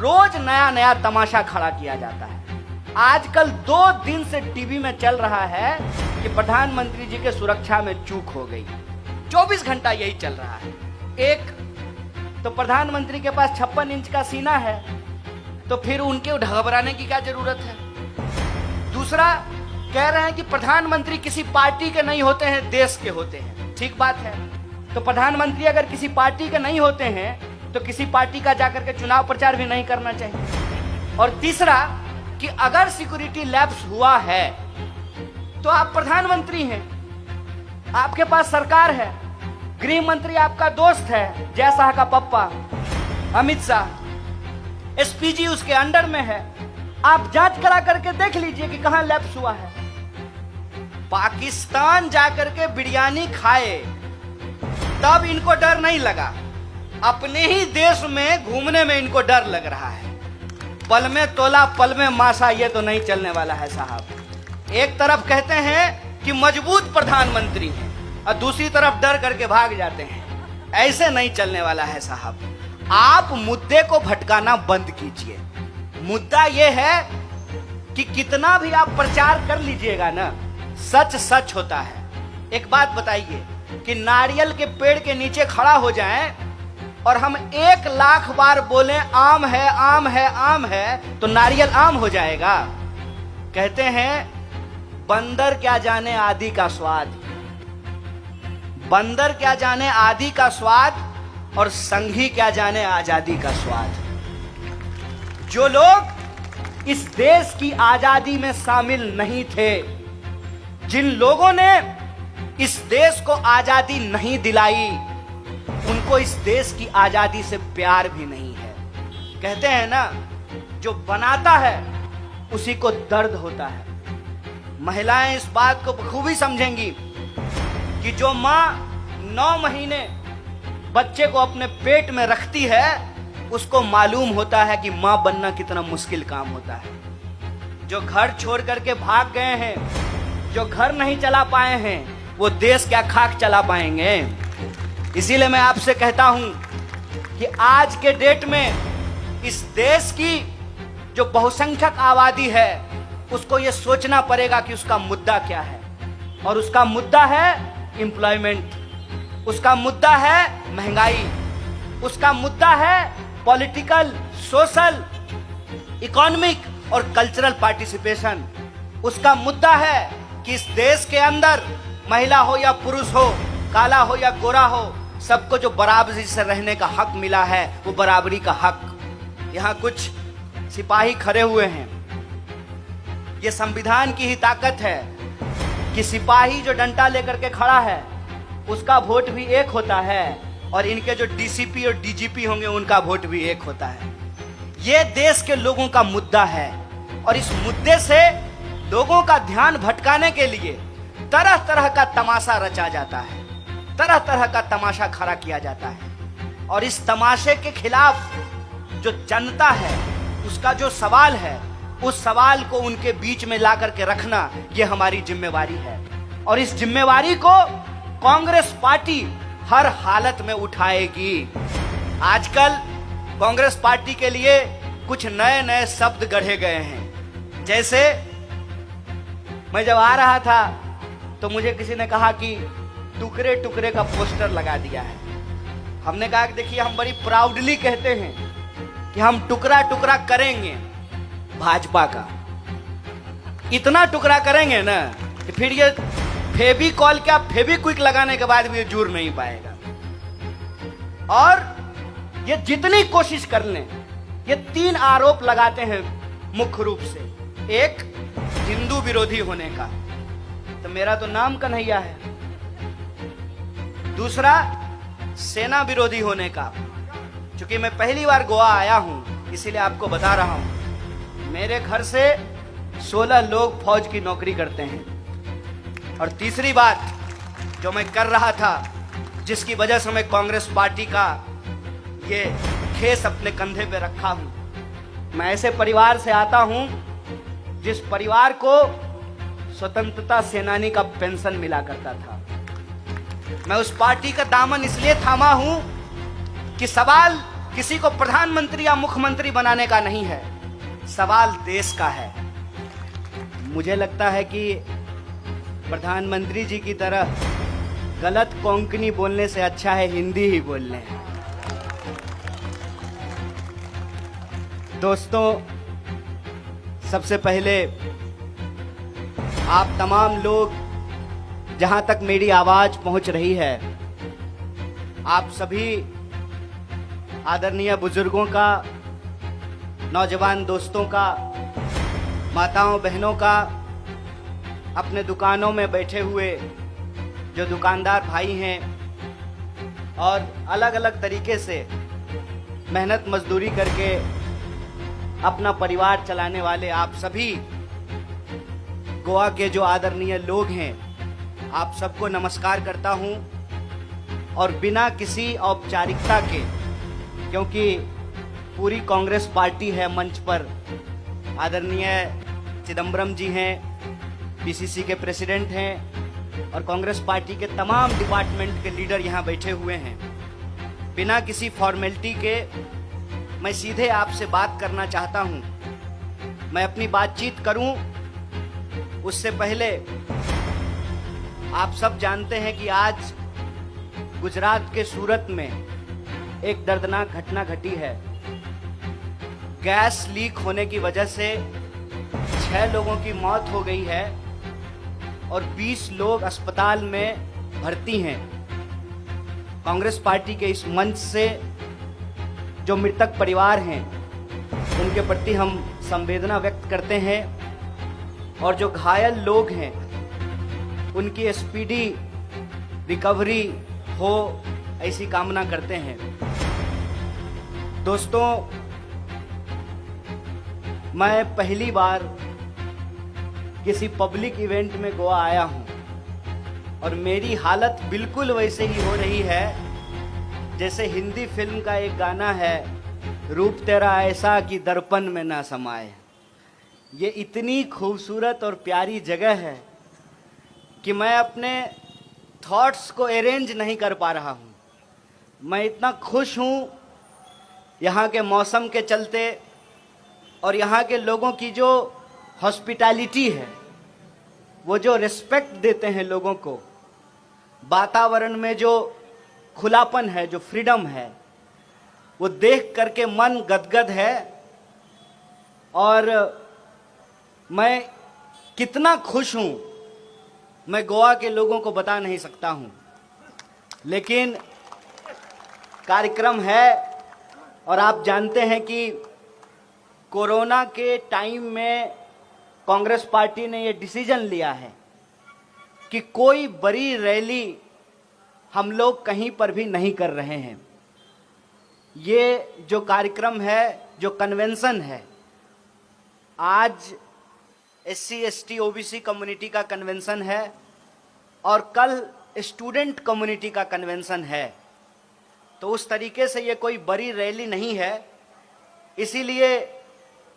रोज नया नया तमाशा खड़ा किया जाता है। आजकल 2 दिन से टीवी में चल रहा है कि प्रधानमंत्री जी के सुरक्षा में चूक हो गई। 24 घंटा यही चल रहा है। एक तो प्रधानमंत्री के पास 56 इंच का सीना है, तो फिर उनके घबराने की क्या जरूरत है। दूसरा, कह रहे हैं कि प्रधानमंत्री किसी पार्टी के नहीं होते हैं, देश के होते हैं। ठीक बात है, तो प्रधानमंत्री अगर किसी पार्टी के नहीं होते हैं तो किसी पार्टी का जाकर के चुनाव प्रचार भी नहीं करना चाहिए। और तीसरा कि अगर सिक्योरिटी लैप्स हुआ है तो आप प्रधानमंत्री हैं, आपके पास सरकार है, गृह मंत्री आपका दोस्त है, जय शाह का पप्पा अमित शाह, एसपीजी उसके अंडर में है। आप जांच करा करके देख लीजिए कि कहां लैप्स हुआ है। पाकिस्तान जाकर के बिरयानी खाए तब इनको डर नहीं लगा, अपने ही देश में घूमने में इनको डर लग रहा है। पल में तोला पल में मासा, ये तो नहीं चलने वाला है साहब। एक तरफ कहते हैं कि मजबूत प्रधानमंत्री हैं और दूसरी तरफ डर करके भाग जाते हैं। ऐसे नहीं चलने वाला है साहब। आप मुद्दे को भटकाना बंद कीजिए। मुद्दा यह है कि कितना भी आप प्रचार कर लीजिएगा ना, सच सच होता है। एक बात बताइए कि नारियल के पेड़ के नीचे खड़ा हो जाएं और हम 1 लाख बार बोलें आम है आम है आम है, तो नारियल आम हो जाएगा। कहते हैं बंदर क्या जाने आदि का स्वाद, बंदर क्या जाने आदि का स्वाद, और संघी क्या जाने आजादी का स्वाद। जो लोग इस देश की आजादी में शामिल नहीं थे, जिन लोगों ने इस देश को आजादी नहीं दिलाई, उनको इस देश की आजादी से प्यार भी नहीं है। कहते हैं ना, जो बनाता है उसी को दर्द होता है। महिलाएं इस बात को बखूबी समझेंगी कि जो मां 9 महीने बच्चे को अपने पेट में रखती है, उसको मालूम होता है कि मां बनना कितना मुश्किल काम होता है। जो घर छोड़ करके भाग गए हैं, जो घर नहीं चला पाए हैं, वो देश क्या खाक चला पाएंगे। इसीलिए मैं आपसे कहता हूं कि आज के डेट में इस देश की जो बहुसंख्यक आबादी है, उसको ये सोचना पड़ेगा कि उसका मुद्दा क्या है। और उसका मुद्दा है एम्प्लॉयमेंट, उसका मुद्दा है महंगाई, उसका मुद्दा है पॉलिटिकल, सोशल, इकोनॉमिक और कल्चरल पार्टिसिपेशन। उसका मुद्दा है कि इस देश के अंदर महिला हो या पुरुष हो, काला हो या गोरा हो, सबको जो बराबरी से रहने का हक मिला है, वो बराबरी का हक। यहाँ कुछ सिपाही खड़े हुए हैं। ये संविधान की ही ताकत है कि सिपाही जो डंडा लेकर के खड़ा है, उसका वोट भी एक होता है, और इनके जो डीसीपी और डीजीपी होंगे, उनका वोट भी एक होता है। ये देश के लोगों का मुद्दा है, और इस मुद्दे से लोगों का ध्यान भटकाने के लिए तरह तरह का तमाशा रचा जाता है, तरह तरह का तमाशा खड़ा किया जाता है। और इस तमाशे के खिलाफ जो जनता है, उसका जो सवाल है, उस सवाल को उनके बीच में ला करके रखना, ये हमारी जिम्मेवारी है। और इस जिम्मेवारी को कांग्रेस पार्टी हर हालत में उठाएगी। आजकल कांग्रेस पार्टी के लिए कुछ नए नए शब्द गढ़े गए हैं। जैसे मैं जब आ रहा था तो मुझे किसी ने कहा कि टुकड़े टुकड़े का पोस्टर लगा दिया है। हमने कहा कि देखिए, हम बड़ी प्राउडली कहते हैं कि हम टुकड़ा टुकड़ा करेंगे भाजपा का। इतना टुकड़ा करेंगे ना कि फिर ये फेविकॉल क्या फेविक्विक लगाने के बाद भी ये जुड़ नहीं पाएगा। और ये जितनी कोशिश कर लें, ये 3 आरोप लगाते हैं मुख्य रूप से। एक, हिंदू विरोधी होने का, तो मेरा तो नाम कन्हैया है। दूसरा, सेना विरोधी होने का, क्योंकि मैं पहली बार गोवा आया हूं, इसीलिए आपको बता रहा हूं। मेरे घर से 16 लोग फौज की नौकरी करते हैं। और तीसरी बात जो मैं कर रहा था, जिसकी वजह से मैं कांग्रेस पार्टी का ये खेस अपने कंधे पे रखा हूं, मैं ऐसे परिवार से आता हूं जिस परिवार को स्वतंत्रता सेनानी का पेंशन मिला करता था। मैं उस पार्टी का दामन इसलिए थामा हूं कि सवाल किसी को प्रधानमंत्री या मुख्यमंत्री बनाने का नहीं है, सवाल देश का है। मुझे लगता है कि प्रधानमंत्री जी की तरह गलत कोंकणी बोलने से अच्छा है हिंदी ही बोल लें। दोस्तों, सबसे पहले आप तमाम लोग जहां तक मेरी आवाज पहुंच रही है, आप सभी आदरणीय बुजुर्गों का, नौजवान दोस्तों का, माताओं बहनों का, अपने दुकानों में बैठे हुए जो दुकानदार भाई हैं और अलग अलग तरीके से मेहनत मजदूरी करके अपना परिवार चलाने वाले आप सभी गोवा के जो आदरणीय लोग हैं, आप सबको नमस्कार करता हूं। और बिना किसी औपचारिकता के, क्योंकि पूरी कांग्रेस पार्टी है मंच पर, आदरणीय चिदम्बरम जी हैं, पीसीसी के प्रेसिडेंट हैं और कांग्रेस पार्टी के तमाम डिपार्टमेंट के लीडर यहाँ बैठे हुए हैं। बिना किसी फॉर्मेलिटी के मैं सीधे आपसे बात करना चाहता हूँ। मैं अपनी बातचीत करूँ उससे पहले आप सब जानते हैं कि आज गुजरात के सूरत में एक दर्दनाक घटना घटी है। गैस लीक होने की वजह से 6 लोगों की मौत हो गई है और 20 लोग अस्पताल में भर्ती हैं। कांग्रेस पार्टी के इस मंच से जो मृतक परिवार हैं उनके प्रति हम संवेदना व्यक्त करते हैं और जो घायल लोग हैं उनकी स्पीडी रिकवरी हो ऐसी कामना करते हैं। दोस्तों, मैं पहली बार किसी पब्लिक इवेंट में गोवा आया हूं और मेरी हालत बिल्कुल वैसे ही हो रही है जैसे हिंदी फिल्म का एक गाना है, रूप तेरा ऐसा कि दर्पण में ना समाए। ये इतनी खूबसूरत और प्यारी जगह है कि मैं अपने थॉट्स को अरेंज नहीं कर पा रहा हूँ। मैं इतना खुश हूँ यहाँ के मौसम के चलते और यहाँ के लोगों की जो हॉस्पिटैलिटी है, वो जो रिस्पेक्ट देते हैं लोगों को, वातावरण में जो खुलापन है, जो फ्रीडम है, वो देख करके मन गदगद है। और मैं कितना खुश हूँ मैं गोवा के लोगों को बता नहीं सकता हूँ। लेकिन कार्यक्रम है और आप जानते हैं कि कोरोना के टाइम में कांग्रेस पार्टी ने ये डिसीजन लिया है कि कोई बड़ी रैली हम लोग कहीं पर भी नहीं कर रहे हैं। ये जो कार्यक्रम है, जो कन्वेंशन है, आज SC ST OBC कम्युनिटी का कन्वेंशन है और कल स्टूडेंट कम्युनिटी का कन्वेंशन है। तो उस तरीके से ये कोई बड़ी रैली नहीं है, इसीलिए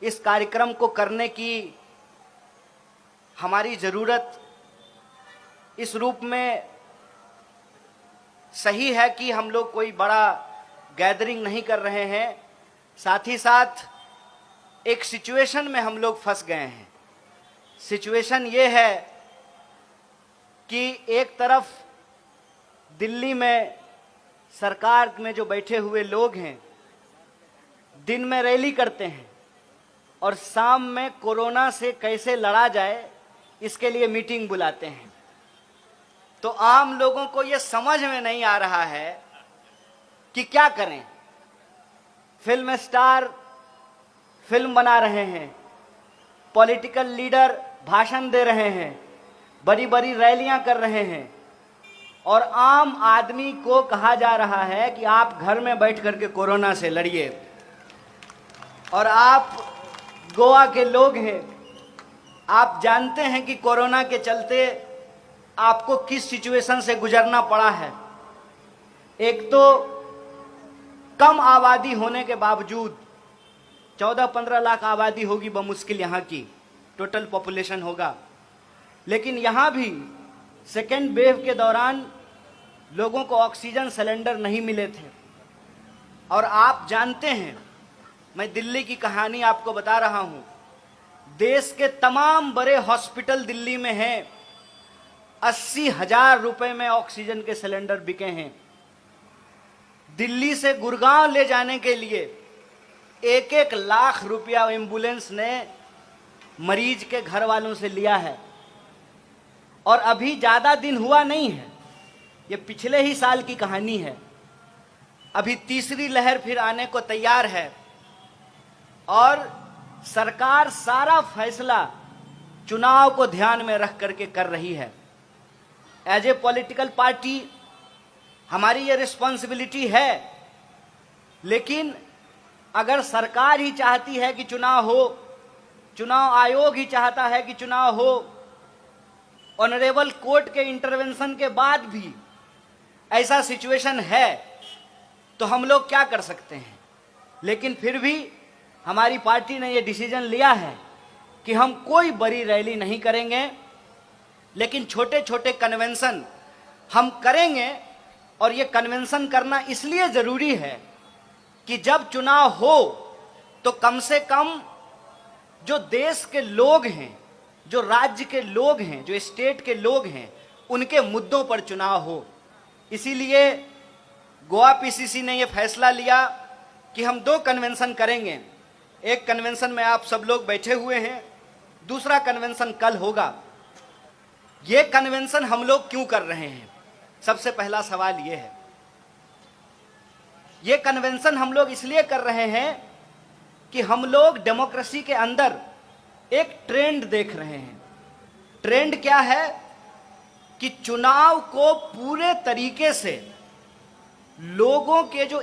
इस कार्यक्रम को करने की हमारी ज़रूरत इस रूप में सही है कि हम लोग कोई बड़ा गैदरिंग नहीं कर रहे हैं। साथ ही साथ एक सिचुएशन में हम लोग फंस गए हैं। सिचुएशन ये है कि एक तरफ दिल्ली में सरकार में जो बैठे हुए लोग हैं दिन में रैली करते हैं और शाम में कोरोना से कैसे लड़ा जाए इसके लिए मीटिंग बुलाते हैं। तो आम लोगों को ये समझ में नहीं आ रहा है कि क्या करें। फिल्म स्टार फिल्म बना रहे हैं, पॉलिटिकल लीडर भाषण दे रहे हैं, बड़ी बड़ी रैलियां कर रहे हैं और आम आदमी को कहा जा रहा है कि आप घर में बैठ करके कोरोना से लड़िए। और आप गोवा के लोग हैं, आप जानते हैं कि कोरोना के चलते आपको किस सिचुएशन से गुजरना पड़ा है। एक तो कम आबादी होने के बावजूद 14-15 लाख आबादी होगी बमुश्किल यहाँ की, टोटल पॉपुलेशन होगा, लेकिन यहाँ भी सेकेंड वेव के दौरान लोगों को ऑक्सीजन सिलेंडर नहीं मिले थे और आप जानते हैं, मैं दिल्ली की कहानी आपको बता रहा हूं। देश के तमाम बड़े हॉस्पिटल दिल्ली में हैं। 80,000 रुपए में ऑक्सीजन के सिलेंडर बिके हैं। दिल्ली से गुड़गांव ले जाने के लिए 1-1 लाख रुपया एम्बुलेंस ने मरीज के घर वालों से लिया है। और अभी ज्यादा दिन हुआ नहीं है, ये पिछले ही साल की कहानी है। अभी तीसरी लहर फिर आने को तैयार है और सरकार सारा फैसला चुनाव को ध्यान में रख करके कर रही है। एज ए पॉलिटिकल पार्टी हमारी ये रिस्पॉन्सिबिलिटी है, लेकिन अगर सरकार ही चाहती है कि चुनाव हो, चुनाव आयोग ही चाहता है कि चुनाव हो, ऑनरेबल कोर्ट के इंटरवेंशन के बाद भी ऐसा सिचुएशन है, तो हम लोग क्या कर सकते हैं। लेकिन फिर भी हमारी पार्टी ने ये डिसीजन लिया है कि हम कोई बड़ी रैली नहीं करेंगे, लेकिन छोटे छोटे कन्वेंशन हम करेंगे। और ये कन्वेंशन करना इसलिए जरूरी है कि जब चुनाव हो तो कम से कम जो देश के लोग हैं, जो राज्य के लोग हैं, जो स्टेट के लोग हैं, उनके मुद्दों पर चुनाव हो। इसीलिए गोवा पीसीसी ने यह फैसला लिया कि हम 2 कन्वेंशन करेंगे। एक कन्वेंशन में आप सब लोग बैठे हुए हैं, दूसरा कन्वेंशन कल होगा। ये कन्वेंशन हम लोग क्यों कर रहे हैं? सबसे पहला सवाल ये है। ये कन्वेंशन हम लोग इसलिए कर रहे हैं कि हम लोग डेमोक्रेसी के अंदर एक ट्रेंड देख रहे हैं। ट्रेंड क्या है कि चुनाव को पूरे तरीके से लोगों के जो